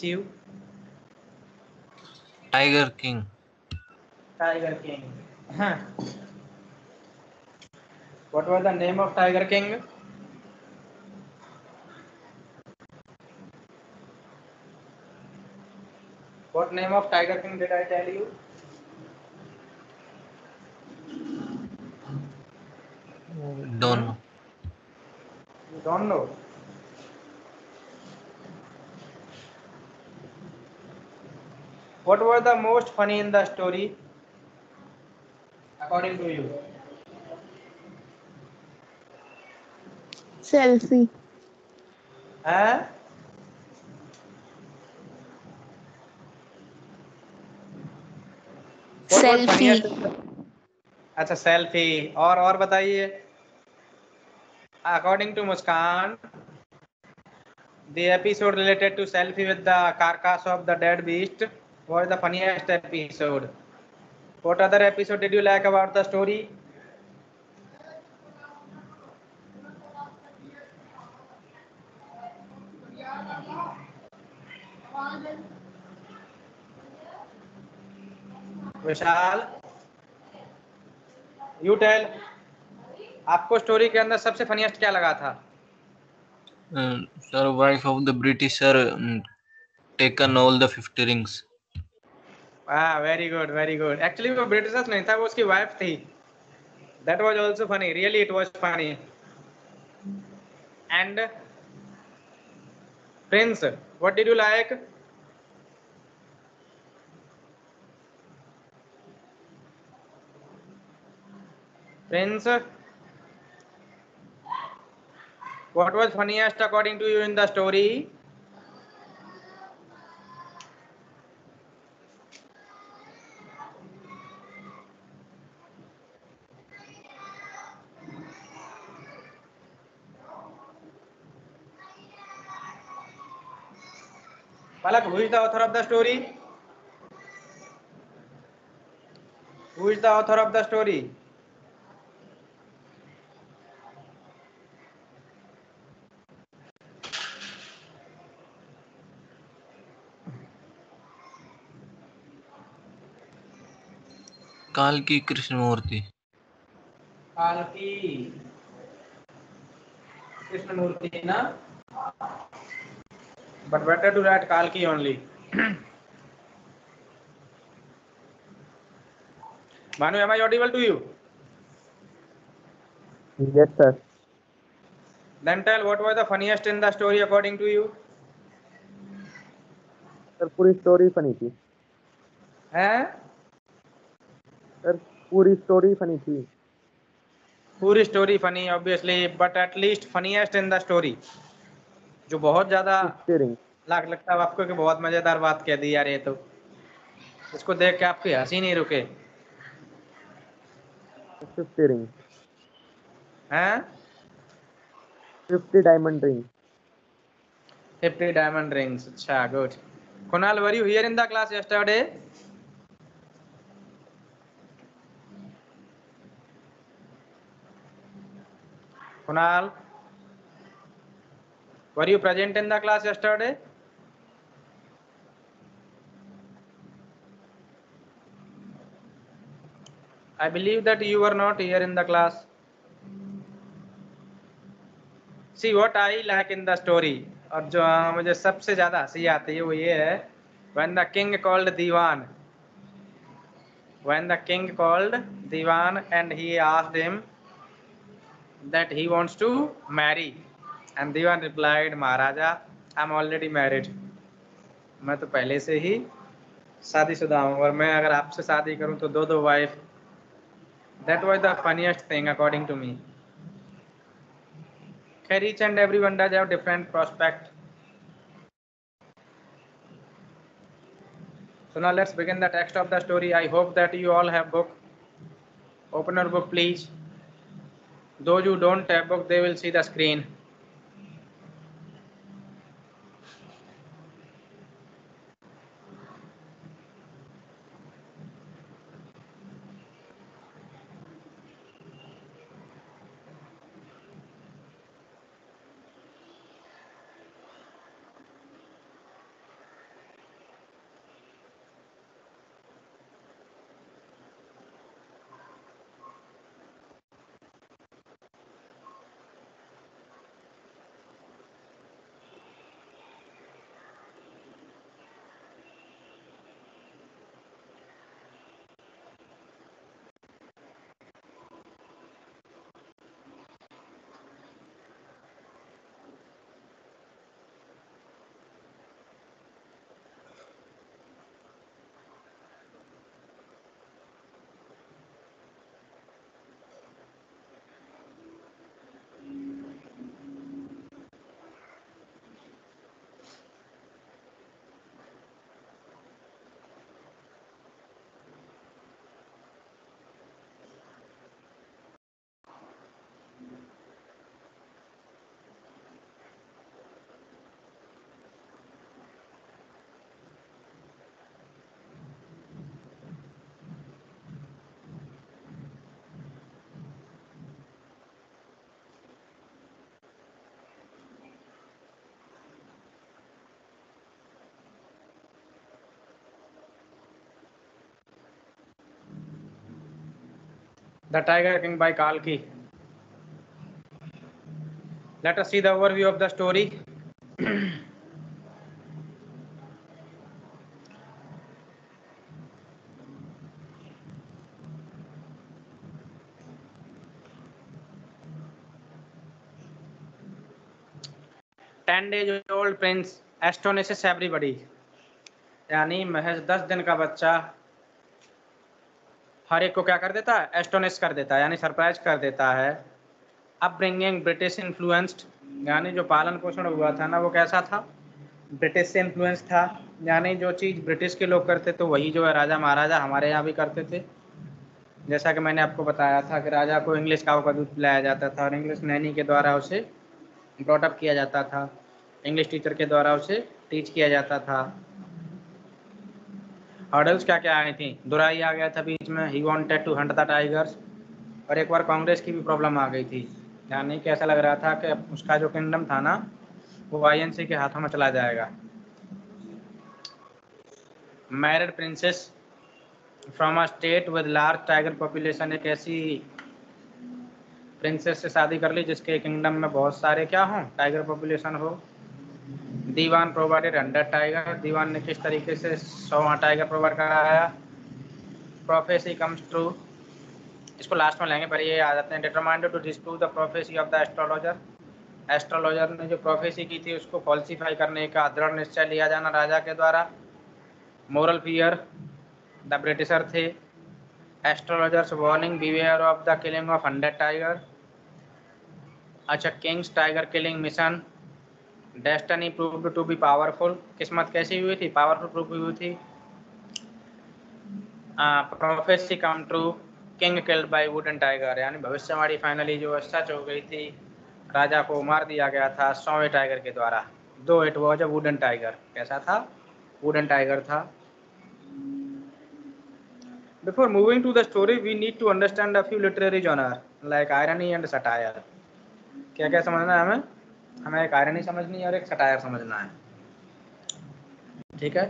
you? Tiger King. Tiger King. What was the name of Tiger King? What name of Tiger King did I tell you? Don't know. You don't know. What was the most funny in the story, according to you? Selfie. Huh? What was Selfie. funniest? अच्छा selfie और बताइए. According to Muskan, the episode related to selfie with the carcass of the dead beast was the funniest episode. What other episode did you like about the story? Vishal, you tell. आपको story के अंदर सबसे funniest क्या लगा था? Sir, wife of the Britisher taken all the 50 rings. Very good very good. Actually वो Britishers नहीं था, वो उसकी वाइफ थी. That was also funny. Really it was funny. And Prince, what did you like? Prince, what was funniest according to you in the story? Palak, who is the author of the story? Who is the author of the story? Kalki Krishnamurti. Kalki Krishnamurti, na? But better to write Kalki only. Manu, am I audible to you? Yes, sir. Then tell what was the funniest in the story according to you? Sir पूरी story funny थी. हैं? Sir पूरी story funny थी. पूरी story funny obviously, but at least funniest in the story. जो बहुत ज्यादा लगता है आपको कि बहुत मजेदार बात कह दी यार ये तो. इसको देख के आपकी हंसी नहीं रुके. 50 रिंग. हैं? 50 डायमंड रिंग. 50 diamond rings. अच्छा, good. Kunal, were you here in the class yesterday? Kunal, were you present in the class yesterday? I believe that you were not here in the class. See what I like in the story. और जो मुझे सबसे ज्यादा हंसी आती है वो ये है, when the king called Diwan. When the king called Diwan and he asked him that he wants to marry, and Diwan replied, Maharaja, I'm already married. मैं तो पहले से ही शादीशुदा हूँ और मैं अगर आपसे शादी करूँ तो दो wife. That was the funniest thing according to me. Each and everyone does have different prospect. So now let's begin the text of the story. I hope that you all have book. Open your book, please. Those who don't have book, they will see the screen. The Tiger King by Kalki. Let us see the overview of the story. 10 days old prince astonishes everybody. यानी महज 10 दिन का बच्चा हर एक को क्या कर देता है, एस्टोनिश कर देता है, यानी सरप्राइज कर देता है। अपब्रिंगिंग ब्रिटिश इन्फ्लुएंस्ड, यानी जो पालन पोषण हुआ था ना वो कैसा था, ब्रिटिश से इन्फ्लुएंस था, यानी जो चीज़ ब्रिटिश के लोग करते तो वही जो है राजा महाराजा हमारे यहाँ भी करते थे। जैसा कि मैंने आपको बताया था कि राजा को इंग्लिश काऊ का दूध पिलाया जाता था और इंग्लिश नैनी के द्वारा उसे ब्रॉटअप किया जाता था, इंग्लिश टीचर के द्वारा उसे टीच किया जाता था। हर्डल्स क्या क्या आई थी, दुराई आ गया था बीच में, he wanted to hunt the tigers, और एक बार कांग्रेस की भी प्रॉब्लम आ गई थी, यानी कि ऐसा लग रहा था कि उसका जो किंगडम था ना वो आईएनसी के हाथों में चला जाएगा। Married princess from a state with large tiger population, एक ऐसी प्रिंसेस से शादी कर ली जिसके किंगडम में बहुत सारे क्या हों, टाइगर पॉपुलेशन हो। दीवान प्रोवाइडेड 100 टाइगर, दीवान ने किस तरीके से 100 टाइगर प्रोवाइड कराया। प्रोफेसी कम्स ट्रू, इसको लास्ट में लेंगे पर ये आ जाते हैं। Determined to disprove the prophecy of the astrologer, astrologer ने जो प्रोफेसी की थी उसको फॉल्सिफाई करने का दृढ़ निश्चय लिया जाना राजा के द्वारा। मोरल फियर, द ब्रिटिशर थे। Astrologers warning, beware of the killing of 100 tiger. अच्छा, king's tiger killing mission, destiny proved to be powerful, किस्मत कैसी हुई थी, पावरफुल प्रूव हुई थी। Prophecy come true, king killed by wooden tiger, यानी भविष्यवाणी फाइनली जो सच हो गई थी, राजा को मार दिया गया था 100वें टाइगर के द्वारा। दो it was a wooden tiger, कैसा था, वुडन टाइगर था। Before moving to the story, we need to understand a few literary genre like irony and satire. क्या क्या समझना है हमें, हमें एक आयरनी समझनी है और एक सटायर समझना है, ठीक है।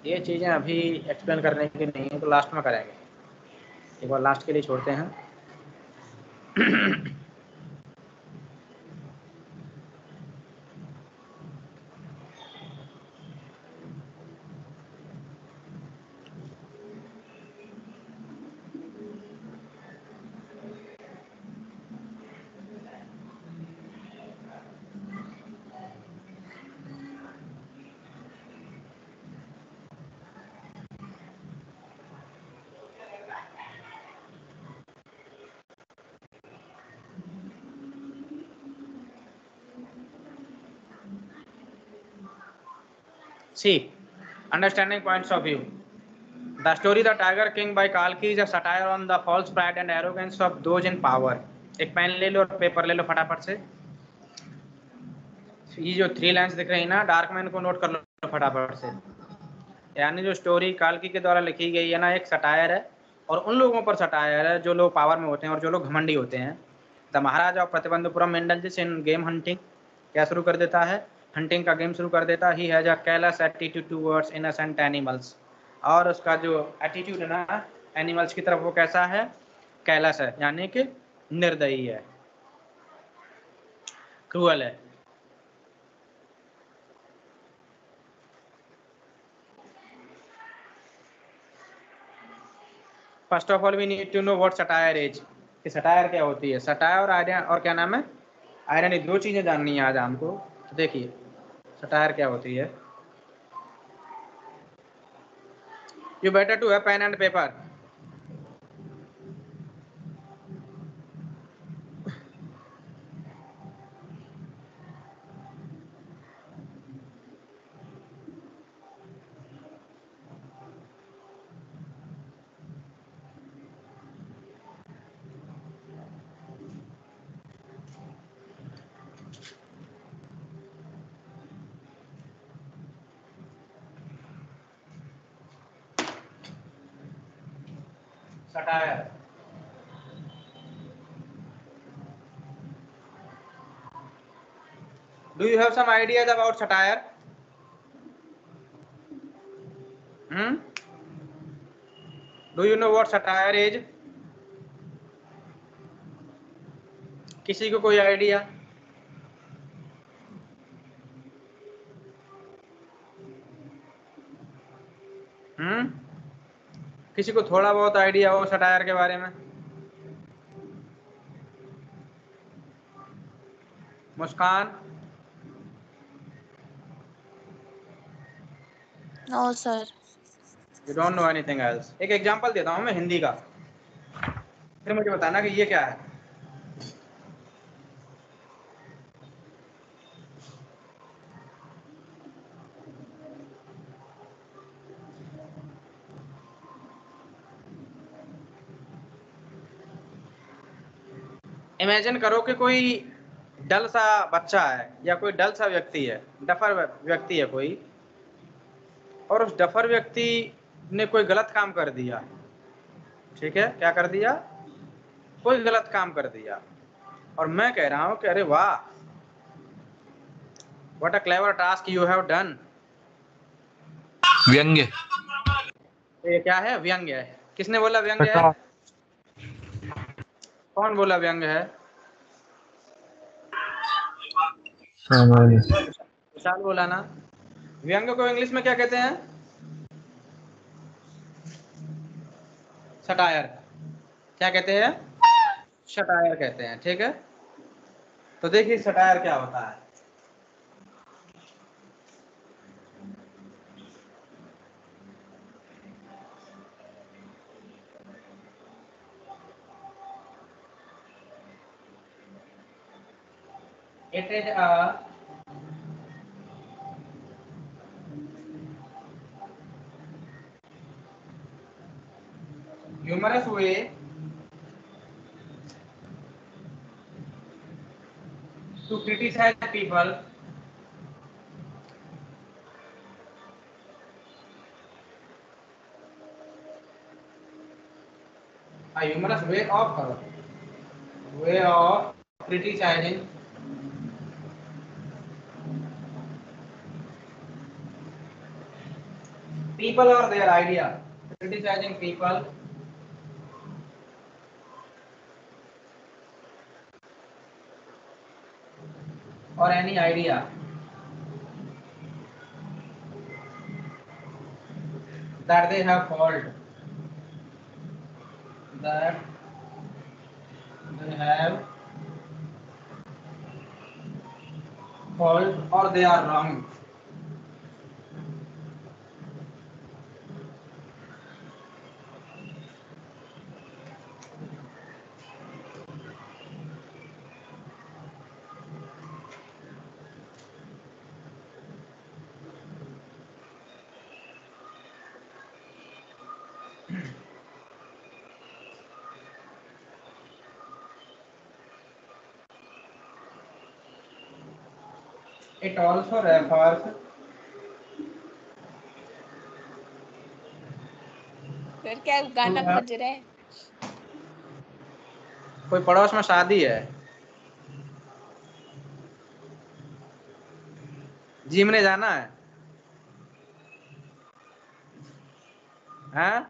ये चीज़ें अभी एक्सप्लेन करने की नहीं है तो लास्ट में करेंगे, एक बार लास्ट के लिए छोड़ते हैं। See, understanding points of view. The story The Tiger King by Kalki is a satire on the false pride and arrogance of those in power. एक पेन ले लो और पेपर ले लो फटाफट से। ये जो 3 लाइन्स दिख रही है ना, डार्क मैन को नोट कर लो फटाफट से। यानी जो स्टोरी काल्की के द्वारा लिखी गई है ना, एक सटायर है और उन लोगों पर सटायर है जो लोग पावर में होते हैं और जो लोग घमंडी होते हैं। The Maharaja of Pratibandapuram indulges in game hunting, क्या शुरू कर देता है, हंटिंग का गेम शुरू कर देता है। He has a careless attitude towards innocent animals, और उसका जो एटीट्यूड है ना एनिमल्स की तरफ वो कैसा है, केयरलेस है, यानी कि निर्दयी है, क्रूअल है। First of all we need to know what satire is, कि सटायर क्या होती है। सटायर और आयरन, और क्या नाम है, आयरन, दो चीजें जाननी है आज हमको। तो देखिए सटायर क्या होती है। You better to have pen and paper. Satire, do you have some ideas about satire. Do you know what satire is? किसी को कोई आइडिया? किसी को थोड़ा बहुत आइडिया हो सटायर के बारे में? Muskan? No sir. You don't know anything else? एक एग्जांपल देता हूं मैं हिंदी का, फिर मुझे बताना कि ये क्या है। इमेजिन करो कि कोई डल सा बच्चा है या कोई डल सा व्यक्ति है, डफर व्यक्ति है कोई, और उस डफर व्यक्ति ने कोई गलत काम कर दिया। ठीक है, क्या कर दिया? कोई गलत काम कर दिया, और मैं कह रहा हूं कि अरे वाह, what a clever task you have done. व्यंग्य। ये क्या है? व्यंग्य है। किसने बोला व्यंग्य है? कौन बोला व्यंग्य है? विशाल बोला ना। व्यंग्य को इंग्लिश में क्या कहते हैं? सटायर। क्या कहते हैं? सटायर कहते हैं। ठीक है, तो देखिए सटायर क्या होता है। It is a humorous way to criticize people a humorous way of criticizing people or their idea. Criticizing people or any idea that they have fault, that they have fault or they are wrong. It also refers फिर क्या गाना to बज रहा है? कोई पड़ोस में शादी है, जिम ने जाना है, हैं?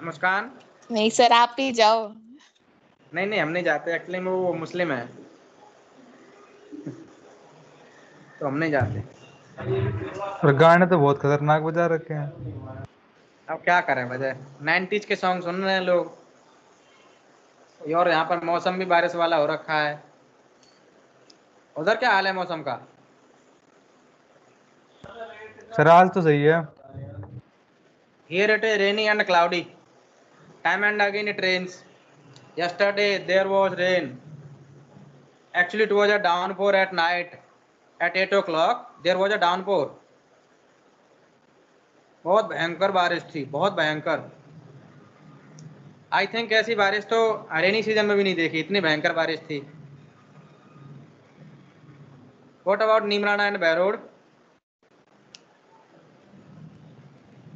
मुस्कान? नहीं सर, आप ही जाओ। नहीं नहीं, हम नहीं जाते, एक्चुअली में वो मुस्लिम है तो हम नहीं जाते। और गाने तो बहुत खतरनाक बजा रखे हैं। अब क्या करें, वजह 90s के सॉन्ग सुन रहे हैं लोग, और यहाँ पर मौसम भी बारिश वाला हो रखा है। उधर क्या हाल है मौसम का? सर आज तो सही है। Here it is rainy and cloudy. Time and again it rains. Yesterday there was rain. Actually it was a downpour at night. At 8 o'clock there was a downpour. बहुत भयंकर बारिश थी, बहुत भयंकर। आई थिंक ऐसी बारिश तो रेनी सीजन में भी नहीं देखी, इतनी भयंकर बारिश थी। What about Nimrana and Behror?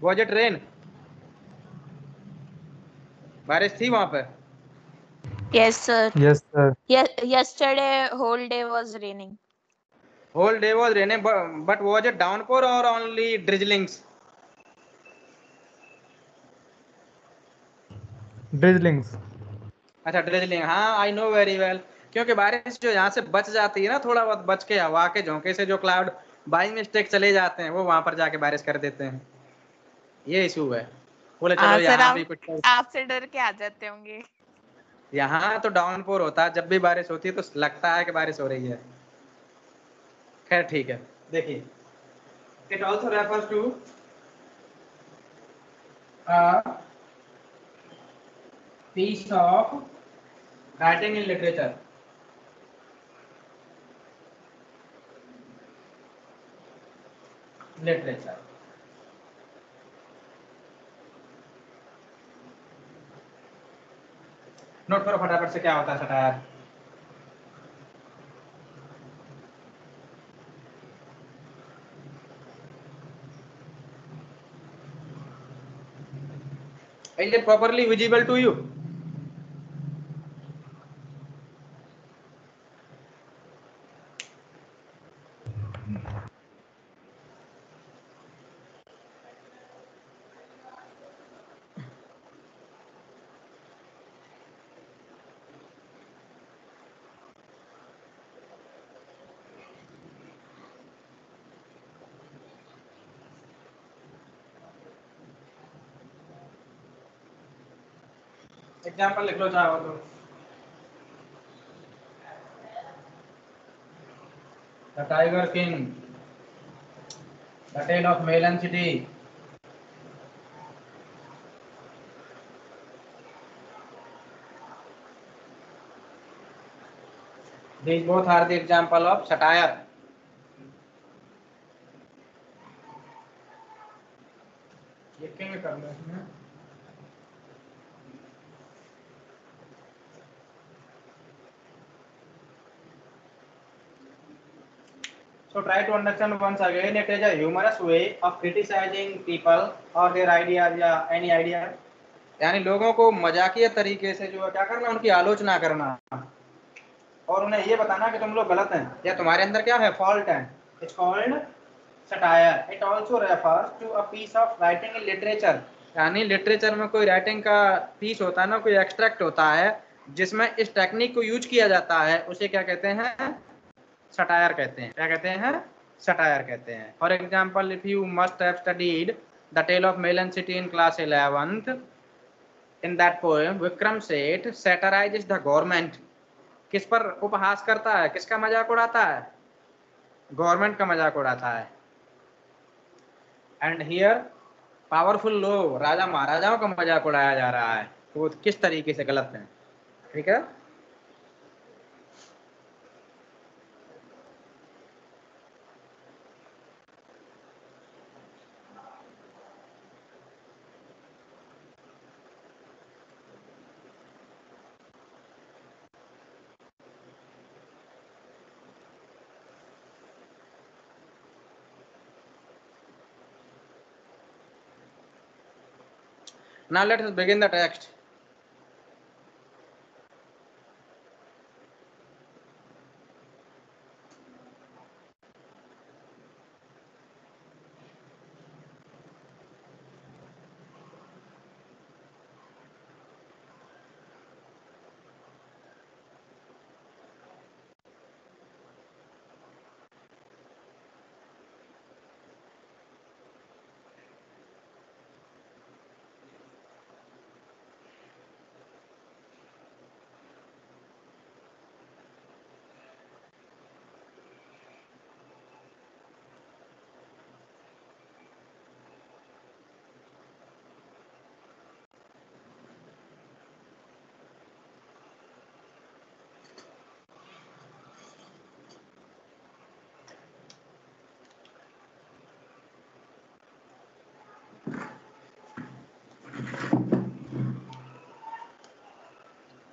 Was it rain? बारिश थी वहां पर? Yes sir. Yes sir. yesterday whole day was raining. Whole day was raining, but was it downpour or only drizzlings? ड्रिजलिंग्स। अच्छा ड्रिजलिंग, हाँ आई नो वेरी वेल, क्योंकि बारिश जो यहाँ से बच जाती है ना, थोड़ा बहुत बच के हवा के झोंके से जो क्लाउड बाई मिस्टेक चले जाते हैं, वो वहां पर जाके बारिश कर देते हैं, ये इशू है। बोले चलो हाँ सर, यहाँ भी कुछ, आपसे डर के आ जाते होंगे। यहाँ तो डाउनपोर होता है, जब भी बारिश होती है तो लगता है कि बारिश हो रही है। खैर ठीक है, देखिए, it also refers to piece of writing in literature. Literature. Note करो फटाफट से क्या होता है satire. Is it properly visible to you? Example लिख लो चाहो तो। The tiger king, the tale of melon city, these both are the example of satire. ये किंग कर लो इसमें। So try to understand once again, it is a humorous way of criticizing people or their ideas या any idea, यानी लोगों को मजाकिया तरीके से जो है क्या करना, उनकी आलोचना करना और उन्हें ये बताना कि तुम लोग गलत हैं या तुम्हारे अंदर क्या है, फॉल्ट है। It's called satire. It also refers to a piece of writing in literature, यानी लिटरेचर में कोई राइटिंग का पीस होता है ना, कोई एक्सट्रैक्ट होता है जिसमें इस टेक्निक को यूज किया जाता है, उसे क्या कहते हैं, सटायर कहते हैं। क्या कहते हैं, सटायर कहते हैं। For example, if you must have studied the tale of melon city in class 11th, in that poem Vikram Seth satirises the government. किस पर उपहास करता है, किसका मजाक उड़ाता है, गवर्नमेंट का मजाक उड़ाता है। एंड हियर पावरफुल लोग, राजा महाराजाओं का मजाक उड़ाया जा रहा है, तो वो किस तरीके से गलत है। ठीक है, now let us begin the text.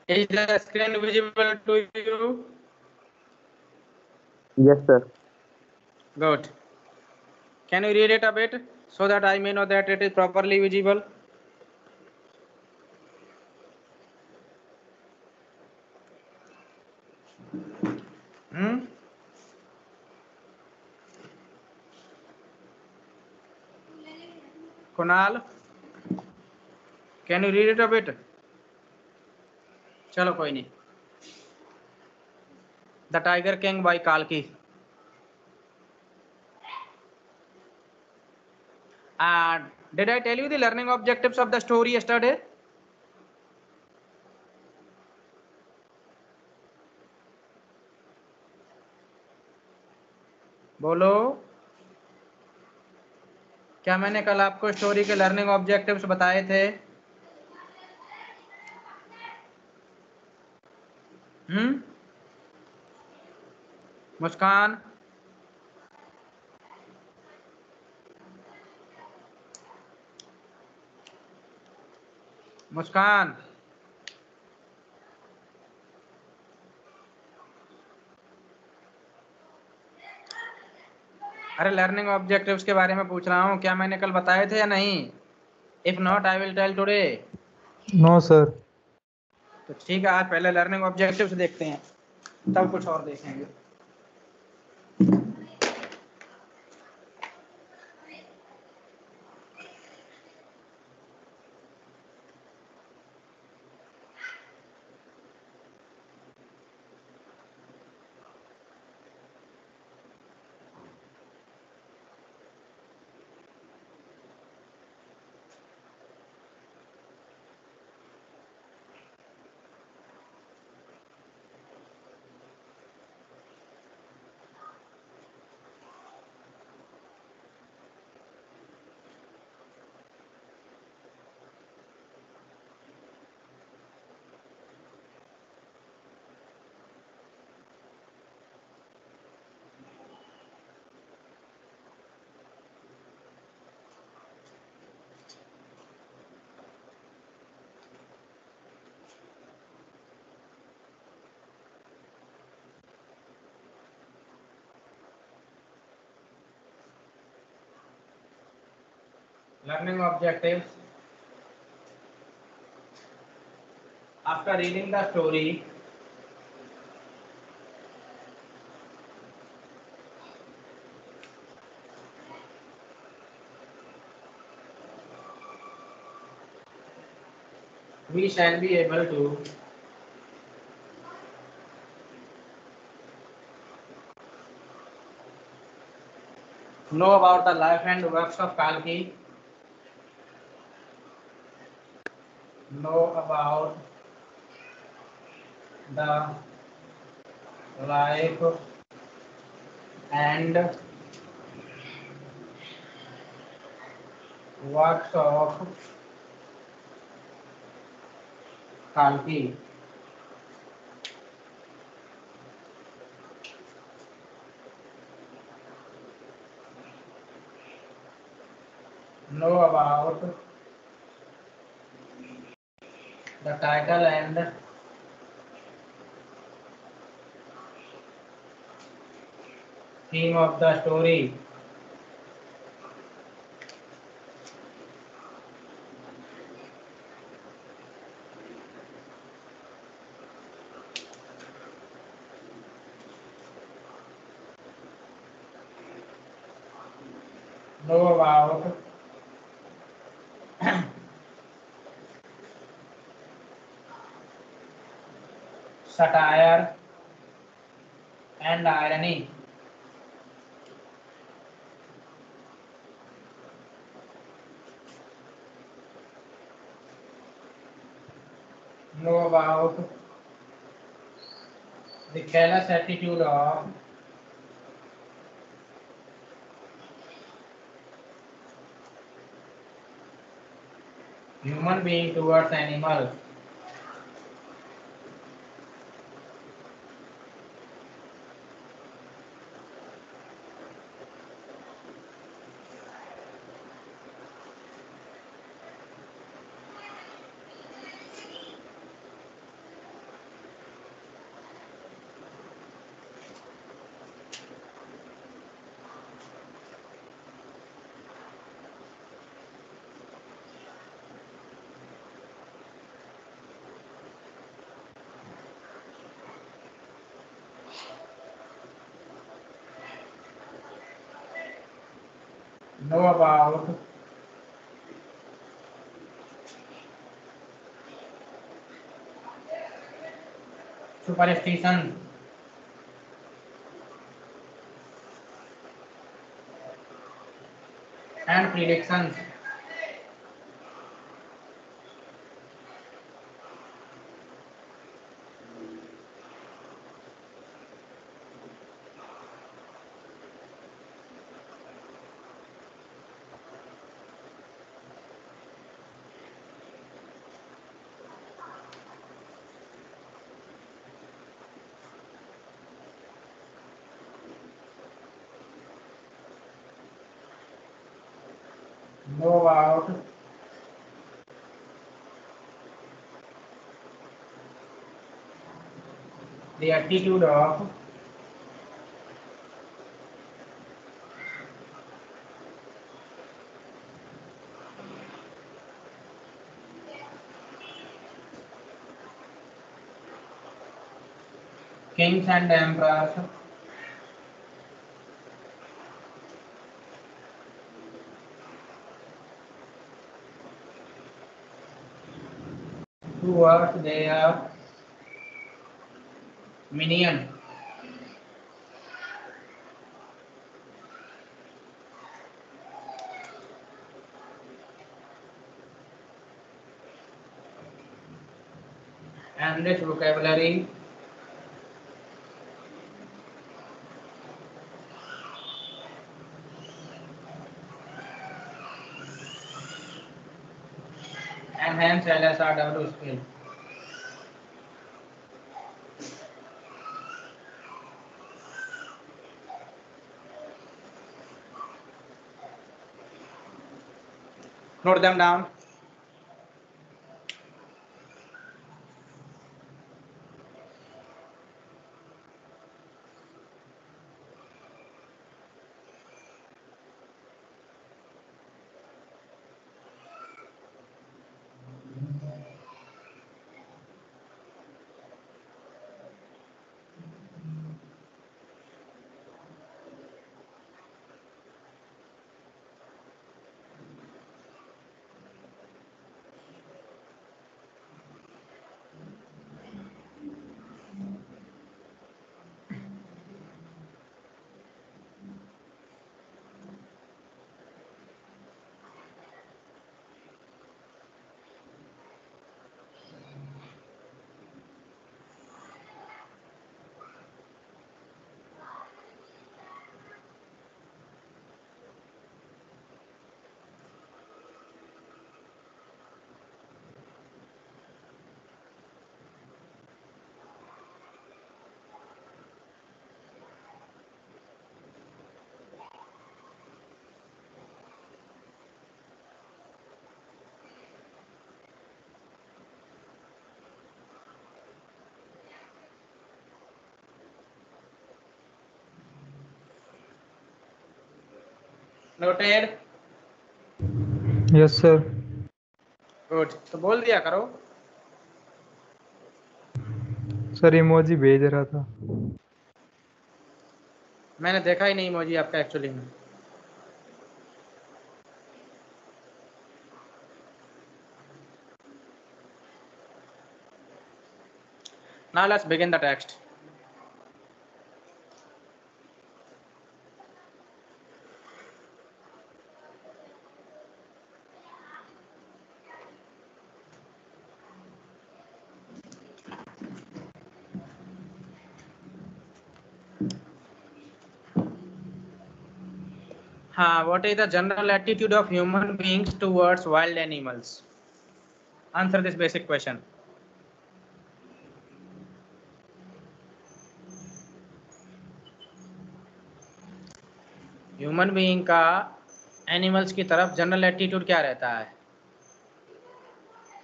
Is the screen visible to you? Yes, sir. Good. Can you read it a bit so that I may know that it is properly visible? Hmm? Kunal, can you read it a bit? चलो कोई नहीं। The tiger king by काल्की। Did I tell you the learning objectives of the story yesterday? बोलो, क्या मैंने कल आपको story के लर्निंग ऑब्जेक्टिव्स बताए थे? मुस्कान, मुस्कान, अरे लर्निंग ऑब्जेक्टिव्स के बारे में पूछ रहा हूँ, क्या मैंने कल बताए थे या नहीं? If not I will tell today. No sir. तो ठीक है, आज पहले लर्निंग ऑब्जेक्टिव्स देखते हैं, तब कुछ और देखेंगे। Learning objectives. After reading the story, we shall be able to know about the life and works of Kalki, know about the life and works of Kalki. Know about the title and theme of the story. Know about satire and irony. Know about the careless attitude of human being towards animals. Know about superstition, and predictions. Know about the attitude of kings and emperors towards their minion. And this vocabulary enhance LSRW skill. Note them down. Noted. Yes sir. Good, तो बोल दिया करो। Sir emoji भेज रहा था। मैंने देखा ही नहीं इमोजी आपका एक्चुअली में। Now let's begin the text. What is the general attitude of human beings towards wild animals? Answer this basic question. Human being का एनिमल्स की तरफ जनरल एटीट्यूड क्या रहता है?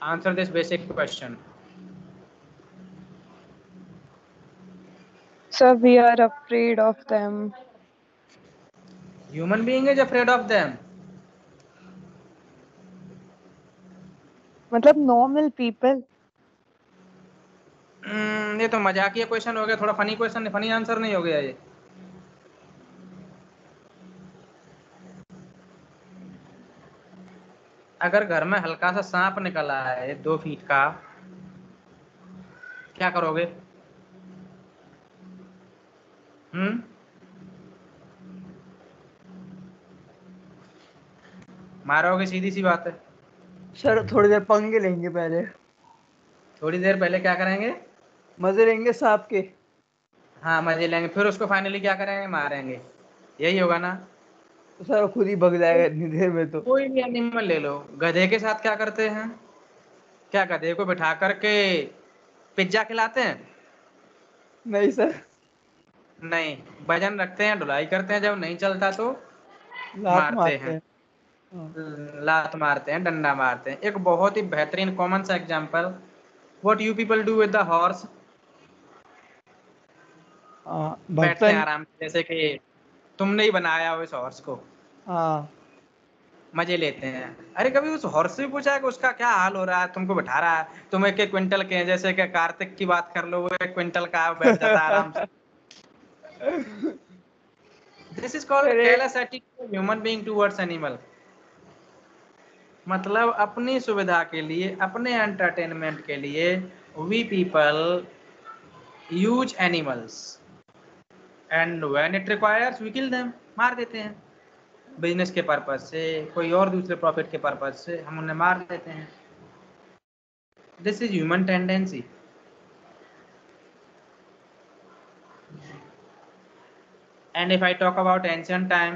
Answer this basic question. Sir, we are afraid of them. Human being is afraid of them. मतलब normal people. ये तो मजाकिया क्वेश्चन हो गया, थोड़ा फनी क्वेश्चन, फनी आंसर नहीं हो गया ये. अगर घर में हल्का सा सांप निकल आया है 2 फीट का, क्या करोगे? मारोगे, सीधी सी बात है। सर थोड़ी देर पंगे लेंगे पहले, थोड़ी देर पहले क्या करेंगे? मजे लेंगे सांप के। हाँ मजे लेंगे, फिर उसको फाइनली क्या करेंगे? मारेंगे। यही होगा ना? तो सर खुद ही भग जाएगा इतनी देर में तो। कोई भी एनिमल ले लो, गधे के साथ क्या करते हैं? क्या गधे को बिठा करके पिज्जा खिलाते हैं? नहीं सर, नहीं। वजन रखते हैं, ढुलाई करते हैं, जब नहीं चलता तो लात मारते मारते हैं। हैं। हाँ। लात मारते हैं, डंडा मारते हैं। एक बहुत ही बेहतरीन कॉमन सा example, what you people do with the horse? बैठते हैं भक्तन। आराम से, जैसे कि तुमने ही बनाया हो इस हॉर्स को। हाँ मजे लेते हैं। अरे कभी उस हॉर्स से भी पूछा है कि उसका क्या हाल हो रहा है? तुमको बैठा रहा है, तुम 1-1 क्विंटल के हैं, जैसे कि कार्तिक की बात कर लो, वो 1 क्विंटल का है, वो बैठ जाता है आराम से। दिस इज कॉल्ड अरे careless attitude human being towards animal. मतलब अपनी सुविधा के लिए, अपने एंटरटेनमेंट के लिए we people use animals and when it requires we kill them, मार देते हैं। बिजनेस के पर्पज से, कोई और दूसरे प्रॉफिट के पर्पज से हम उन्हें मार देते हैं। This is human tendency. And if I talk about ancient time,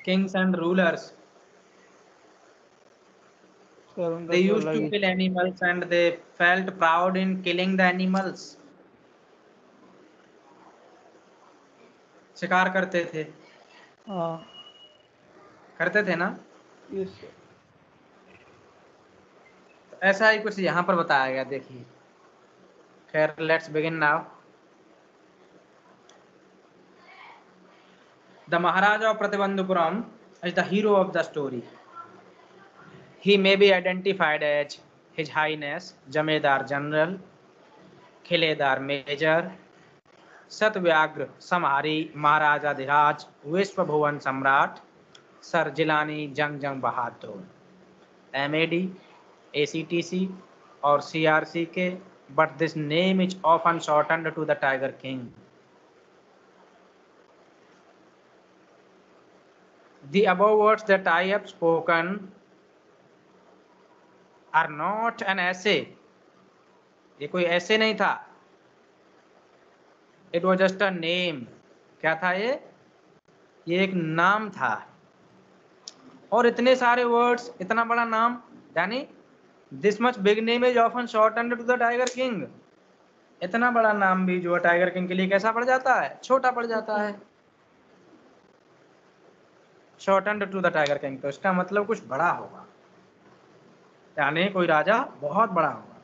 kings and rulers, sir उनका they तो used अलग to he. kill animals and they felt proud in killing the animals. शिकार करते थे, हाँ करते थे ना? Yes sir. तो ऐसा ही कुछ यहाँ पर बताया गया, देखिए। खैर, let's begin now. The Maharaja of Pratibandhupuram is the hero of the story. He may be identified as His Highness Jamedar General, Khiledar Major, सतव्याग्र समहारी महाराजाधिराज विश्व भुवन सम्राट सर जिलानी जंग जंग बहादुर, MAD, ACTC और CRC के, but this name is often shortened to the Tiger King. The above words that I have spoken are not an essay. ये कोई ऐसे नहीं था। It was just a name. क्या था ये? ये एक नाम था। और इतने सारे वर्ड्स, इतना बड़ा नाम, यानी this much big name is often shortened to the tiger king. इतना बड़ा नाम भी जो है टाइगर किंग के लिए कैसा पड़ जाता है? छोटा पड़ जाता है। Shortened to the tiger king, तो इसका मतलब कुछ बड़ा होगा, यानी कोई राजा बहुत बड़ा होगा।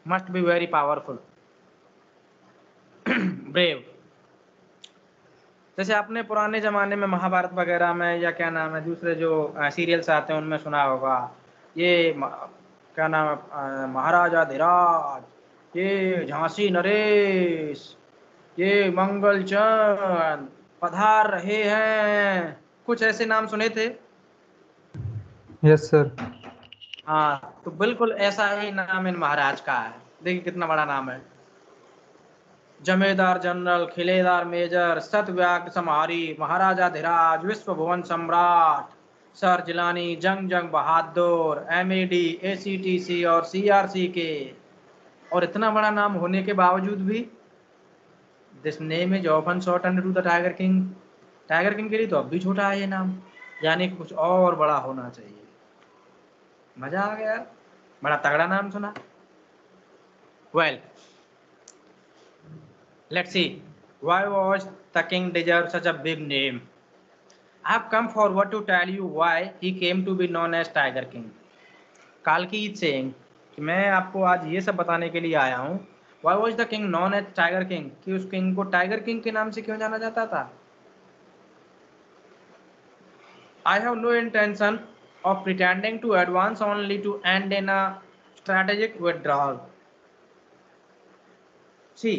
Must be very powerful, brave. जैसे आपने पुराने जमाने में महाभारत वगैरह में, या क्या नाम है, दूसरे जो सीरियल्स आते हैं उनमें सुना होगा, ये क्या नाम है, महाराजा धीराज, ये झांसी नरेश, ये मंगल चंद पधार रहे हैं, कुछ ऐसे नाम सुने थे। Yes sir. हाँ, तो बिल्कुल ऐसा ही नाम इन महाराज का है। देखिए कितना बड़ा नाम है। जमेदार जनरल, खिलेदार मेजर, सतव्याग्र समहारी महाराजाधिराज विश्व भुवन सम्राट सर जिलानी जंग जंग बहादुर, MAD, ACTC और CRC के। और इतना बड़ा नाम होने के बावजूद भी this name is often shortened to the tiger king. Tiger king के लिए तो अब भी छोटा है ये नाम, यानी कि कुछ और बड़ा होना चाहिए। मजा आ गया, बड़ा तगड़ा नाम सुना। Well, let's see, why was the king deserve such a big name? I have come forward to tell you why he came to be known as Tiger King. काल्की saying कि मैं आपको आज ये सब बताने के लिए आया हूँ, why was the king known as Tiger King, कि उस किंग को टाइगर किंग के नाम से क्यों जाना जाता था। I have no intention of pretending to advance only to end in a strategic withdrawal. See,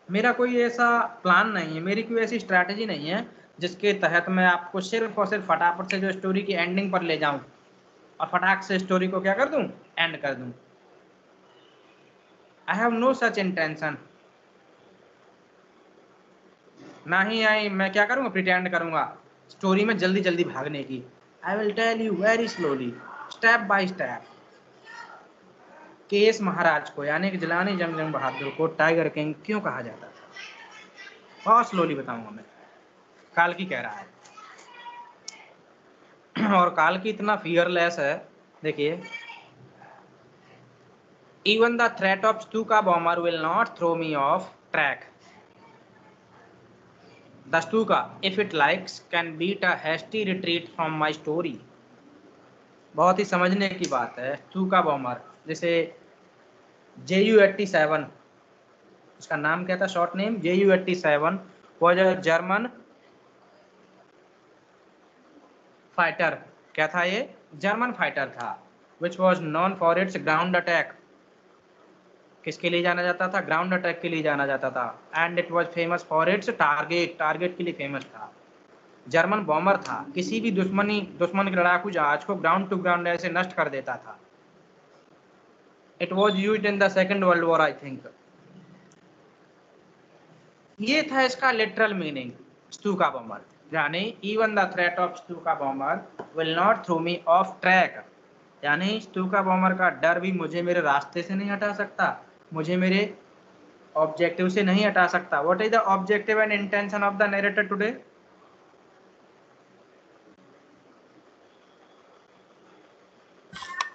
मेरा कोई ऐसा प्लान नहीं है, मेरी कोई ऐसी स्ट्रैटेजी नहीं है जिसके तहत मैं आपको सिर्फ और सिर्फ फटाफट से जो स्टोरी की एंडिंग पर ले जाऊं और फटाक से स्टोरी को क्या कर दूं, एंड कर दूं। I have no such intention. ना ही आई मैं क्या करूंगा, प्रिटेंड करूंगा स्टोरी में जल्दी जल्दी भागने की। I will tell you very slowly, step by step. KS Maharaj को यानी कि जिलानी जंग जंग बहादुर को टाइगर किंग क्यों कहा जाता था, बहुत स्लोली बताऊंगा मैं। काल्की कह रहा है, और काल्की इतना फियरलेस है, देखिए। Even the threat of Stuka bomber will not throw me off track. The Stuka if it likes can beat a hasty retreat from my story. बहुत ही समझने की बात है। स्टूका बॉम्बर जैसे Ju-87, उसका नाम क्या था, short name Ju-87 was a German fighter. क्या था ये, जर्मन फाइटर था। Which was non for its ground attack. किसके लिए जाना जाता था, ग्राउंड अटैक के लिए जाना जाता था। And it was famous for its target, target के लिए फेमस था। जर्मन बॉम्बर था, किसी भी दुश्मन के लड़ाकू जहाज को ग्राउंड टू ग्राउंड ऐसे नष्ट कर देता था। It was used in the second world war I think. ये था इसका लिटरल मीनिंग स्टूका बॉम्बर, यानी even the threat of Stuka bomber will not throw me off track, यानी स्टूका बॉम्बर का डर भी मुझे मेरे रास्ते से नहीं हटा सकता, मुझे मेरे ऑब्जेक्टिव से नहीं हटा सकता। What is the objective and intention of the narrator today?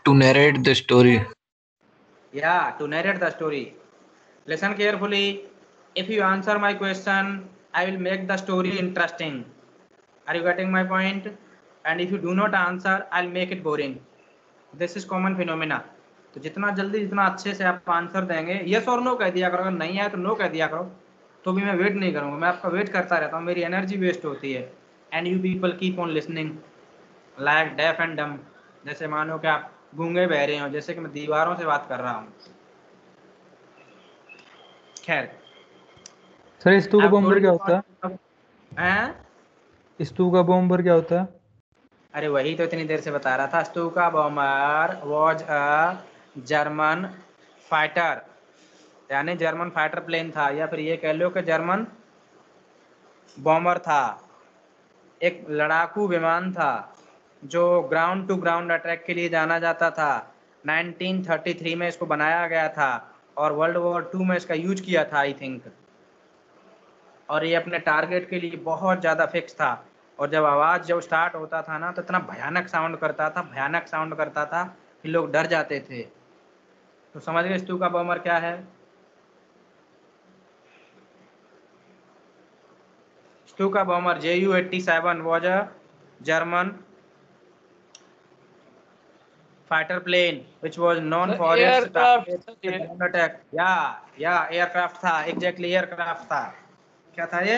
To narrate the story. Yeah, to narrate the story. Listen carefully. If you answer my question, I will make the story interesting. Are you getting my point? And if you do not answer, I'll make it boring. This is common phenomena. तो जितना जल्दी जितना अच्छे से आप answer देंगे, yes और no कह दिया करो, अगर नहीं आया तो नो कह दिया करो, तो भी मैं वेट नहीं करूँगा, मैं आपका वेट करता रहता हूँ, मेरी एनर्जी वेस्ट होती है। And you people keep on listening like deaf and डम। जैसे मानो कि आप गूंगे बहरे हो, जैसे कि मैं दीवारों से बात कर रहा हूँ। खैर, सर स्तूका I've बॉम्बर told क्या you होता about हैं? स्तूका बॉम्बर क्या होता है? अरे वही तो इतनी देर से बता रहा था। Stuka bomber was a German fighter, यानी जर्मन फाइटर प्लेन था, या फिर ये कह लो कि जर्मन बॉम्बर था, एक लड़ाकू विमान था जो ग्राउंड टू ग्राउंड अटैक के लिए जाना जाता था। 1933 में इसको बनाया गया था और वर्ल्ड वॉर 2 में इसका यूज किया था आई थिंक। और ये अपने टारगेट के लिए बहुत ज़्यादा फिक्स था, और जब आवाज़ जब स्टार्ट होता था ना तो इतना भयानक साउंड करता था, भयानक साउंड करता था कि लोग डर जाते थे। तो समझ गए स्टूका बॉम्बर क्या है? Stuka bomber Ju-87 was a German fighter plane which was known The for its aircraft target ये ground attack। या एयरक्राफ्ट था, एग्जैक्टली एयरक्राफ्ट था। क्या था ये?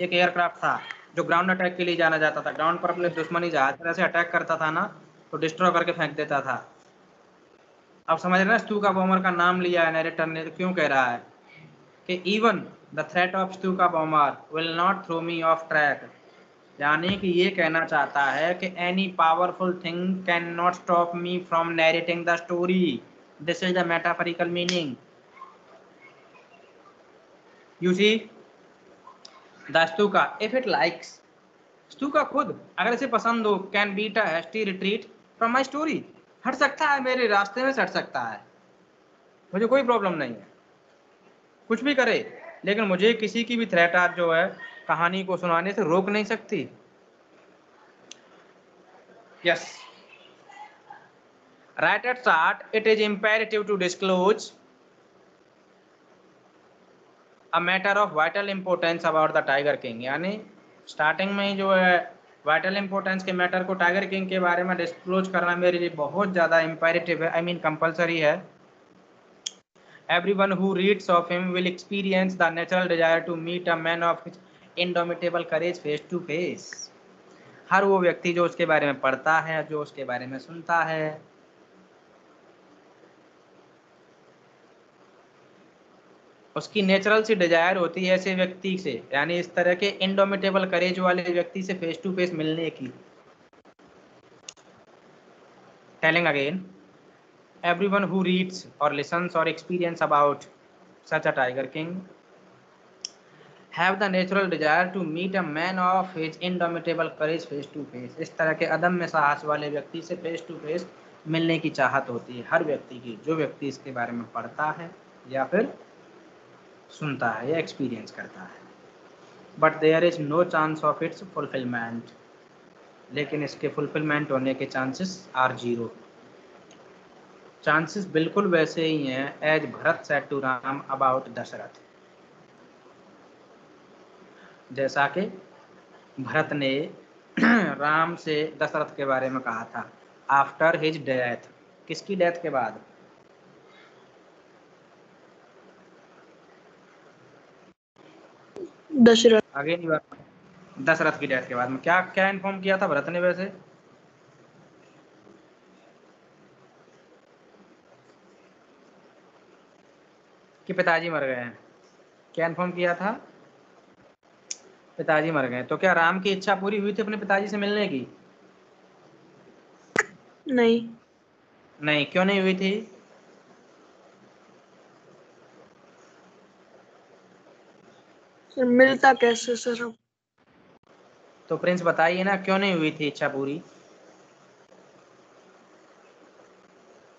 एक एयरक्राफ्ट था जो ग्राउंड अटैक के लिए जाना जाता था, ग्राउंड पर अपने दुश्मनी जहाज पर ऐसे अटैक करता था ना तो डिस्ट्रॉय करके फेंक देता था। अब समझ रहे हैं स्टूका बॉम्बर का नाम लिया है नरेटर ने, तो क्यों कह रहा है कि even the threat of Stuka bomber will not throw me off track, यानी कि ये कहना चाहता है कि any powerful thing can not stop me from narrating the story. This is the metaphorical meaning. You see the Stuka if it likes, Stuka खुद अगर इसे पसंद हो, can beat a hasty retreat from my story, हट सकता है, मेरे रास्ते में से हट सकता है, मुझे कोई प्रॉब्लम नहीं है, कुछ भी करे, लेकिन मुझे किसी की भी थ्रेट आज जो है कहानी को सुनाने से रोक नहीं सकती। Yes, right at start it is imperative to disclose a matter of vital importance about the tiger king, यानी स्टार्टिंग में ही जो है वाइटल इंपॉर्टेंस के मैटर को टाइगर किंग के बारे में डिस्क्लोज करना मेरे लिए बहुत ज़्यादा इम्पेरेटिव है, आई मीन कंपलसरी है। Everyone who reads of him will experience the natural desire to meet a man of indomitable courage face to face। हर वो व्यक्ति जो उसके बारे में पढ़ता है, जो उसके बारे में सुनता है, उसकी नेचुरल सी डिजायर होती है ऐसे व्यक्ति से, यानी इस तरह के इंडोमिटेबल करेज वाले व्यक्ति से फेस टू फेस मिलने की। Telling again, everyone who reads और लिसन्स और experience about such a tiger king have the natural desire to meet a man of his indomitable courage face to face. इस तरह के अदम्य साहस वाले व्यक्ति से फेस टू फेस मिलने की चाहत होती है हर व्यक्ति की, जो व्यक्ति इसके बारे में पढ़ता है या फिर सुनता है या एक्सपीरियंस करता है। But there is no chance of its fulfilment, लेकिन इसके फुलफिलमेंट होने के चांसेस आर जीरो। चांसेस बिल्कुल वैसे ही हैं as Bharat said to Ram about Dasharath, जैसा कि भरत ने राम से दशरथ के बारे में कहा था आफ्टर हिज डेथ। किसकी डेथ के बाद? दशरथ। आगे नहीं बात, दशरथ की डेथ के बाद में क्या क्या इन्फॉर्म किया था भरत ने वैसे? कि पिताजी मर गए हैं। क्या इन्फॉर्म किया था? पिताजी मर गए। तो क्या राम की इच्छा पूरी हुई थी अपने पिताजी से मिलने की? नहीं। नहीं, क्यों नहीं हुई थी? सर मिलता कैसे सर हम? तो प्रिंस बताइए ना, क्यों नहीं हुई थी इच्छा पूरी?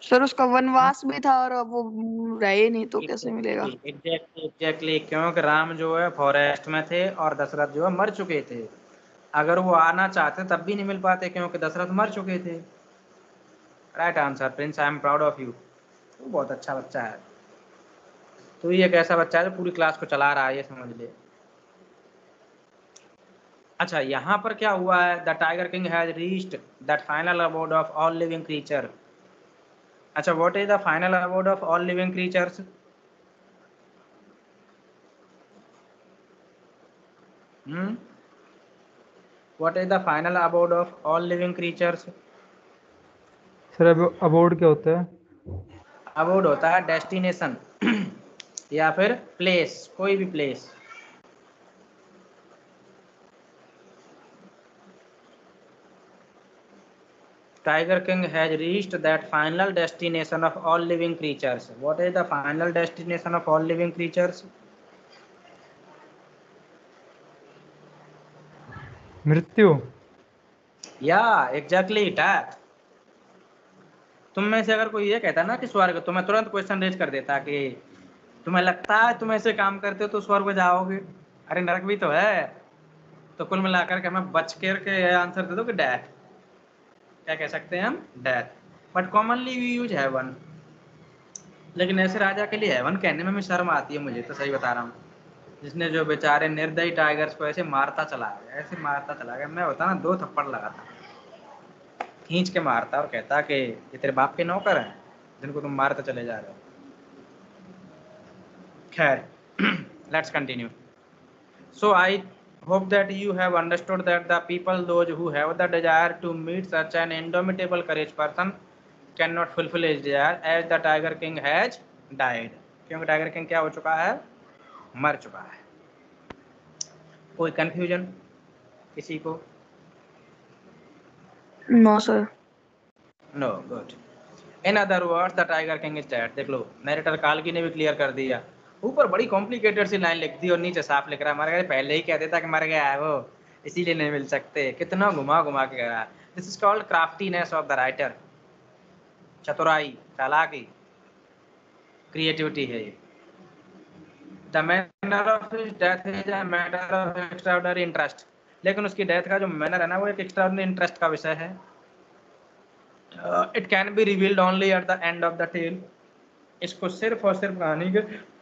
सर उसका वनवास भी था और अब वो रहे नहीं तो कैसे मिलेगा? एग्जैक्टली, क्योंकि राम जो है फॉरेस्ट में थे और दशरथ जो है मर चुके थे। अगर वो आना चाहते तब भी नहीं मिल पाते क्योंकि दशरथ मर चुके थे। Right answer Prince, I am proud of you. तो बहुत अच्छा बच्चा है। तो ये एक ऐसा बच्चा है जो पूरी क्लास को चला रहा है, ये समझ ले। अच्छा, यहाँ पर क्या हुआ है? The tiger king has reached that final abode of all living creature. अच्छा, what is the final abode of all living creatures? What is the final abode of all living creatures? Sir abode क्या होता है? Abode होता है destination या फिर place, कोई भी place. Tiger King has reached that final destination of all living creatures. What is the final destination of all living creatures? मृत्यु। Yeah, exactly that. तुम में से अगर कोई ये कहता ना कि स्वर्ग, तो मैं तुरंत क्वेश्चन रेज कर देता कि तुम्हें लगता है तुम ऐसे काम करते हो तो स्वर्ग जाओगे? अरे नरक भी तो है। तो कुल मिलाकर के मैं बच कर के आंसर दे दो कि डेथ। क्या कह सकते हैं हम? Death. But commonly we use heaven. लेकिन ऐसे राजा के लिए हेवन कहने में भी शर्म आती है मुझे, तो सही बता रहा हूँ। जिसने जो बेचारे निर्दयी टाइगर्स को ऐसे मारता चला गया, ऐसे मारता चला गया, मैं होता ना 2 थप्पड़ लगाता, खींच के मारता और कहता कि ये तेरे बाप के नौकर हैं जिनको तुम मारते चले जा रहे हो। खैर, let's continue. So I hope that you have understood that the people those who have the desire to meet such an indomitable courage person cannot fulfill his desire as the tiger king has died। क्योंकि tiger king क्या हो चुका है? मर चुका है। कोई confusion किसी को? No sir. No, good. In other words the tiger king is dead. देख लो, नरेटर कालकी ने भी क्लियर कर दिया। ऊपर बड़ी कॉम्प्लिकेटेड सी लाइन लिख दी और नीचे साफ लिख रहा है मर गया। पहले ही कह देता कि मर गया है वो, इसीलिए नहीं मिल सकते। कितना घुमा घुमा के कह रहा है। This is called craftiness of the writer. चतुराई, चालाकी, क्रिएटिविटी है ये। The manner of his death is a matter of extraordinary interest. लेकिन उसकी डेथ का जो मैनर है ना, वो एक एक्स्ट्राऑर्डिनरी इंटरेस्ट का विषय है। It can be revealed only at the end of the tale. इसको सिर्फ और सिर्फ कहानी के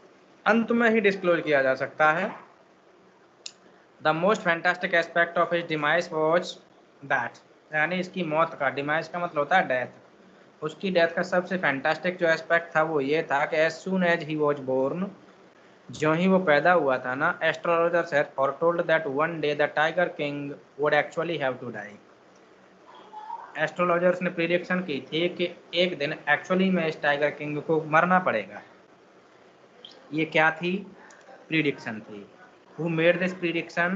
अंत में ही डिस्क्लोज किया जा सकता है। The most fantastic aspect of his demise was that, यानी इसकी मौत का, डिमाइस का मतलब होता है डेथ, उसकी डेथ का सबसे फैंटास्टिक जो एस्पेक्ट था वो ये था कि as soon as he was born, जो ही वो पैदा हुआ था ना, astrologers had foretold that one day the tiger king would actually have to die. Astrologers ने प्रिडिक्शन की थी कि एक दिन एक्चुअली में इस टाइगर किंग को मरना पड़ेगा। ये क्या थी? प्रिडिक्शन थी। Who made this prediction?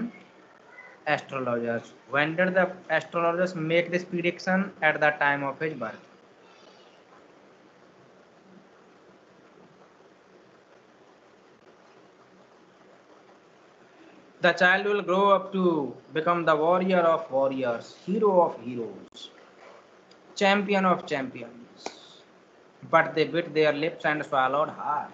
Astrologers. When did the astrologers make this prediction? At the time of his birth. The child will grow up to become the warrior of warriors, hero of heroes, champion of champions. But they bit their lips and swallowed hard.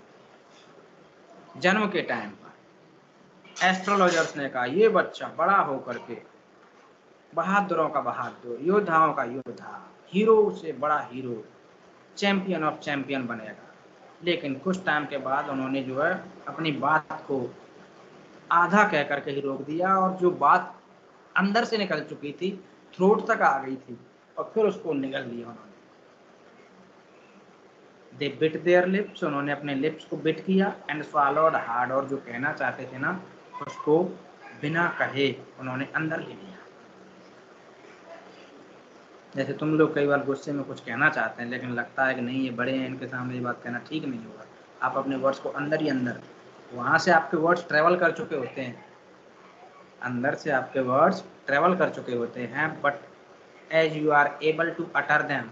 जन्म के time पर astrologers ने कहा ये बच्चा बड़ा होकर के बहादुरों का बहादुर, योद्धाओं का योद्धा, हीरो से बड़ा हीरो, चैंपियन ऑफ चैंपियन बनेगा। लेकिन कुछ टाइम के बाद उन्होंने जो है अपनी बात को आधा कह करके ही रोक दिया, और जो बात अंदर से निकल चुकी थी, थ्रोट तक आ गई थी, और फिर उसको निगल लिया उन्होंने। दे बिट देयर लिप्स, उन्होंने अपने लिप्स को बिट किया, एंड swallowed हार्ड, और जो कहना चाहते थे ना उसको बिना कहे उन्होंने अंदर ले लिया। जैसे तुम लोग कई बार गुस्से में कुछ कहना चाहते हैं लेकिन लगता है कि नहीं ये बड़े हैं, इनके सामने ये बात कहना ठीक नहीं होगा, आप अपने वर्ड्स को अंदर ही अंदर, वहाँ से आपके वर्ड्स ट्रेवल कर चुके होते हैं, अंदर से आपके वर्ड्स ट्रेवल कर चुके होते हैं, but as you are able to utter them,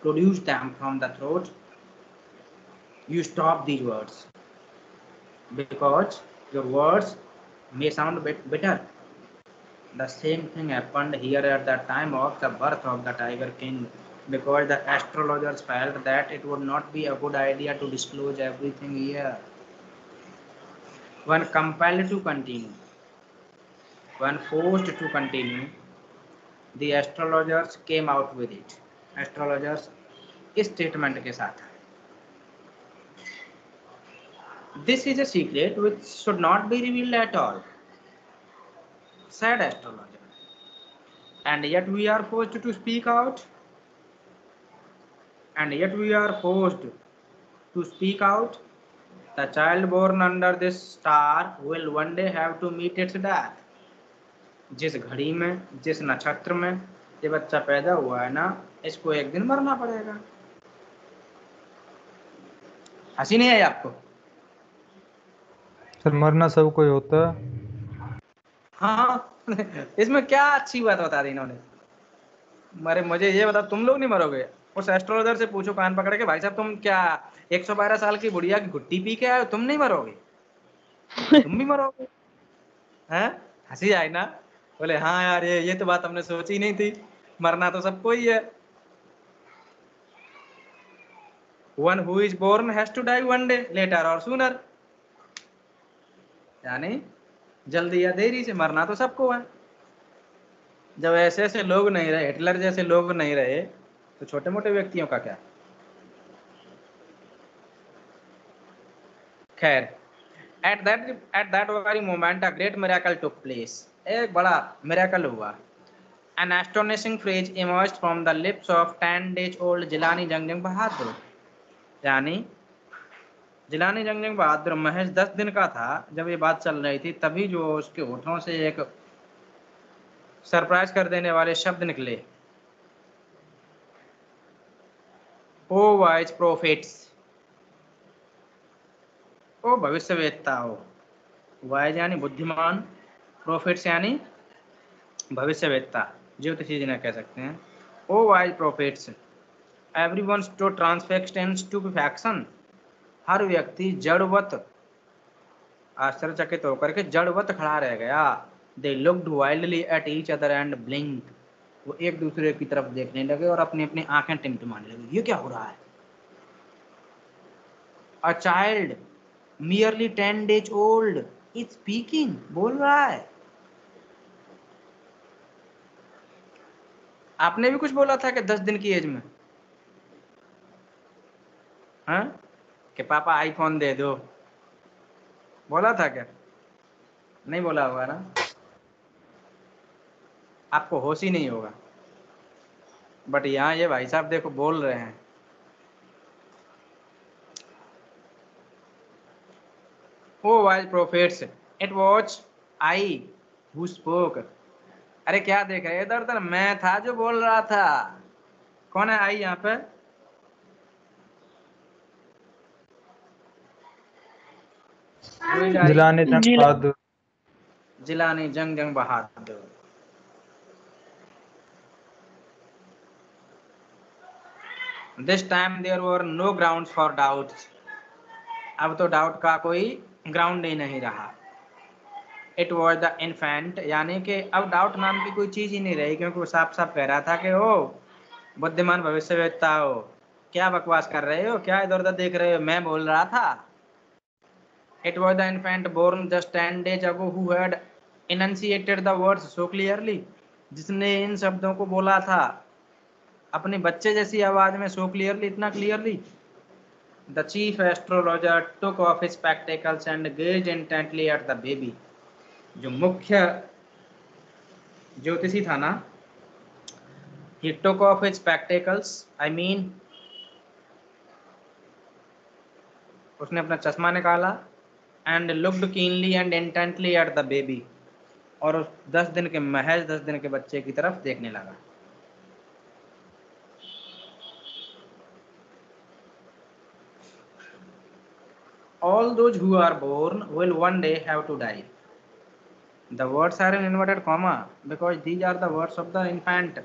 produce them from the throat, you stop these words because your words may sound bitter. The same thing happened here at the time of the birth of the Tiger King, because the astrologers felt that it would not be a good idea to disclose everything here. When compelled to continue, when forced to continue, the astrologers came out with it. Astrologers इस statement के साथ, this is a secret which should not be revealed at all, said astrologer. And yet we are forced to speak out. And yet we are forced to speak out. The child born under this star will one day have to meet its death. जिस घड़ी में, जिस नक्षत्र में ये बच्चा पैदा हुआ है ना, इसको एक दिन मरना पड़ेगा। हंसी नहीं आई आपको? सर मरना सबको ही होता है। हाँ इसमें क्या अच्छी बात बता दी इन्होंने। मरे मुझे ये बता, तुम लोग नहीं मरोगे? उस एस्ट्रोलॉजर से पूछो कान पकड़ के, भाई साहब तुम क्या 112 साल की बुढ़िया की घुट्टी पी के आए हो, तुम नहीं मरोगे? तुम भी मरोगे? हैं? हंसी आई ना? बोले हाँ यार ये तो बात हमने सोची नहीं थी, मरना तो सबको ही है। One who is born has to die one day, later or sooner. यानी जल्दी या देरी से मरना तो सबको है। जब ऐसे ऐसे लोग नहीं रहे, हिटलर जैसे लोग नहीं रहे, तो छोटे मोटे व्यक्तियों का क्या? खैर, at that very moment a great miracle took place. एक बड़ा मिरेकल हुआ। An astonishing phrase emerged from the lips of 10-day-old Jilani जंगजंग बहादुर। यानी जिलानी जंगजंग बहादुर महज 10 दिन का था जब ये बात चल रही थी, तभी जो उसके होठों से एक सरप्राइज कर देने वाले शब्द निकले। ओ वाइज प्रोफेट्स, ओ भविष्यवेत्ता हो। वाइज यानी बुद्धिमान, प्रोफेट्स यानी भविष्यवेत्ता, ज्योतिषी जिन्हें कह सकते हैं। O wise prophets, everyone stood transfixed इन स्टुपेफैक्शन। हर व्यक्ति जड़वत, आश्चर्यचकित होकर के जड़वत खड़ा रह गया। They looked wildly at each other and ब्लिंक्ड। वो एक दूसरे की तरफ देखने लगे और अपनी अपनी आंखें टिमटिमाने लगी, ये क्या हो रहा है? A child merely 10 days old is speaking, बोल रहा है। आपने भी कुछ बोला था कि 10 दिन की एज में, हाँ, कि पापा आईफोन दे दो, बोला था क्या? नहीं बोला होगा ना, आपको होश ही नहीं होगा। बट यहाँ ये भाई साहब देखो बोल रहे हैं। O wise prophets, it was I who spoke. अरे क्या देख रहे इधर उधर, मैं था जो बोल रहा था। कौन है आई यहाँ पे? जिलानी जंग बहादुर। जिलानी जंग बहादुर। This time there were no grounds for doubts. अब तो डाउट का कोई ग्राउंड ही नहीं रहा। इट वॉज द इन्फेंट, यानी कि अब डाउट नाम की कोई चीज ही नहीं रही, क्योंकि वो साफ साफ कह रहा था कि ओ बुद्धिमान भविष्यवेत्ता हो, क्या बकवास कर रहे हो, क्या इधर उधर देख रहे हो, मैं बोल रहा था। It was the infant born just 10 days ago who had enunciated the words so clearly, जिसने इन शब्दों को बोला था अपने बच्चे जैसी आवाज में, so clearly, इतना clearly. The chief astrologer took off his spectacles and gazed intently at the baby. जो मुख्य ज्योतिषी था ना, he took off his spectacles, I mean उसने अपना चश्मा निकाला, and looked keenly and intently at the baby, और उस 10 दिन के महज 10 दिन के बच्चे की तरफ देखने लगा। All those who are born will one day have to die. The words are in inverted comma because these are the words of the infant.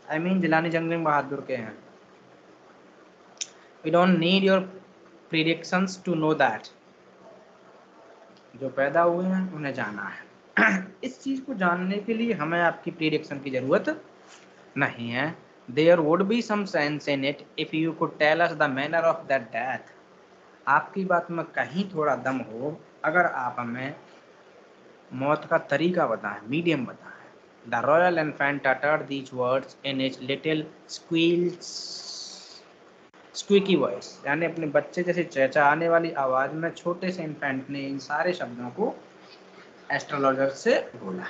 I mean Jilani जंग सिंह बहादुर के हैं। We don't need your predictions to know that. जो पैदा हुए हैं उन्हें जाना है। इस चीज को जानने के लिए हमें आपकी प्रिडिक्शन की जरूरत नहीं है। There would be some sense in it if you could tell us the manner of that death. आपकी बात में कहीं थोड़ा दम हो अगर आप हमें मौत का तरीका बताएं, मीडियम बताएं। The royal infant uttered these words in its little squeaky voice, यानी अपने बच्चे जैसे चहचहाने वाली आवाज में छोटे से इन्फेंट ने इन सारे शब्दों को एस्ट्रोलॉजर से बोला।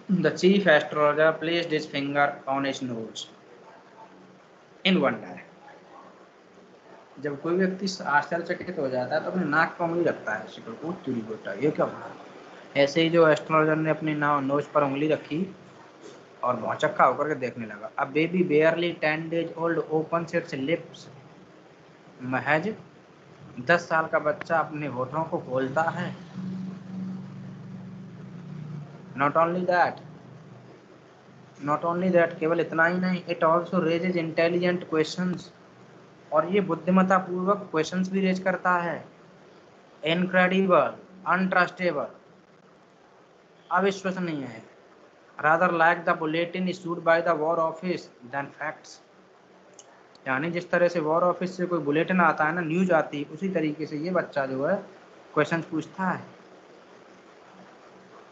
The chief astrologer placed his finger on his nose in wonder. जब कोई व्यक्ति आश्चर्यचकित हो जाता है तो अपने नाक पर उंगली रखता है, शिकर को चूड़ी बोटा, ये क्या हुआ? ऐसे ही जो एस्ट्रोलॉजर ने अपनी नोज पर उंगली रखी और भौचक्का होकर के देखने लगा। अब baby बेयरली 10 days old opens its lips. महज 10 साल का बच्चा अपने होठों को खोलता है। Not only that, केवल इतना ही नहीं, it also raises intelligent questions, और ये बुद्धिमत्ता पूर्वक क्वेश्चंस भी रेज करता है। Incredible, untrustable, अविश्वसनीय है। Rather like the bulletin issued by the War Office than facts, यानी जिस तरह से वॉर ऑफिस से कोई बुलेटिन आता है ना, न्यूज आती है, उसी तरीके से ये बच्चा जो है क्वेश्चंस पूछता है।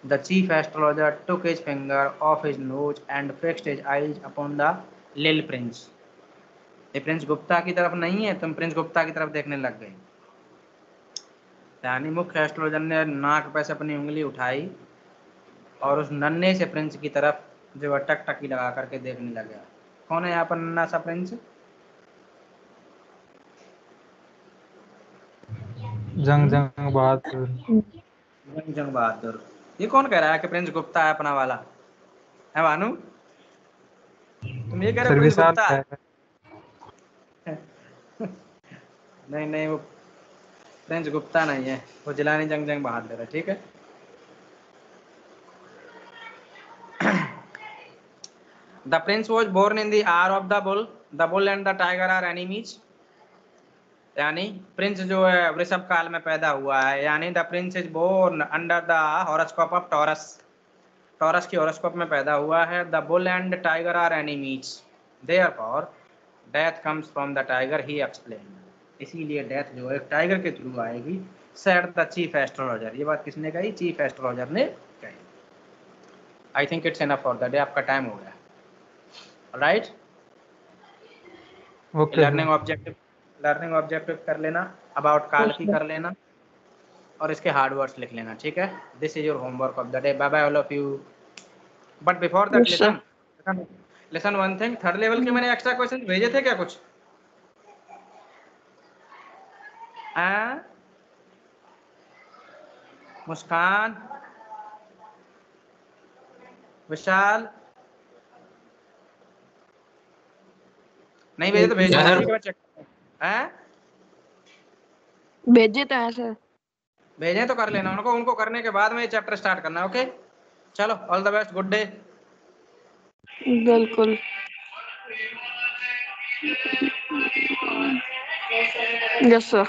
The chief astrologer took his finger off his nose and fixed his eyes upon the little prince. ये प्रिंस गुप्ता की तरफ नहीं है, तुम प्रिंस गुप्ता की तरफ देखने लग गए। यानी मुख्य एस्ट्रोलॉजर ने नाक पे से अपनी उंगली उठाई और उस नन्हे से प्रिंस की तरफ जो है टकटकी लगा करके देखने लगा। कौन है यहाँ पर नन्हा सा प्रिंस? जंग बहादुर। जंग बहादुर। ये कौन कह रहा है कि प्रिंस गुप्ता है अपना वाला? है भानु, तुम ये कह रहे हो प्रिंस गुप्ता है? नहीं, वो प्रिंस गुप्ता नहीं है, वो जिलानी जंग बहादुर है। ठीक है। The prince was born in the hour of the bull. The bull and the tiger are enemies. यानी प्रिंस जो है वृषभ काल में पैदा हुआ है, यानी the prince is born under the horoscope of Taurus. Taurus की हॉरोस्कोप में पैदा हुआ है। The bull and tiger are enemies, therefore death comes from the tiger, he explain. इसीलिए डेथ जो है टाइगर के थ्रू आएगी, सेड द चीफ एस्ट्रोलॉजर। ये बात किसने कही? चीफ एस्ट्रोलॉजर ने कही। I think it's enough for the day. आपका टाइम हो गया, राइट? ओके। लर्निंग ऑब्जेक्टिव कर लेना, अबाउट काल की कर लेना, और इसके हार्ड वर्ड्स लिख लेना। ठीक है। This is your homework of the day. Bye bye all of you. But before that listen one thing. Third level के मैंने एक्स्ट्रा क्वेश्चन भेजे थे क्या कुछ? मुस्कान, विशाल, नहीं भेजे तो भेजे। भेजे तो हैं सर। भेजे तो कर लेना उनको करने के बाद में ये चैप्टर स्टार्ट करना। ओके, चलो, all the best, good day. बिल्कुल। Yes sir.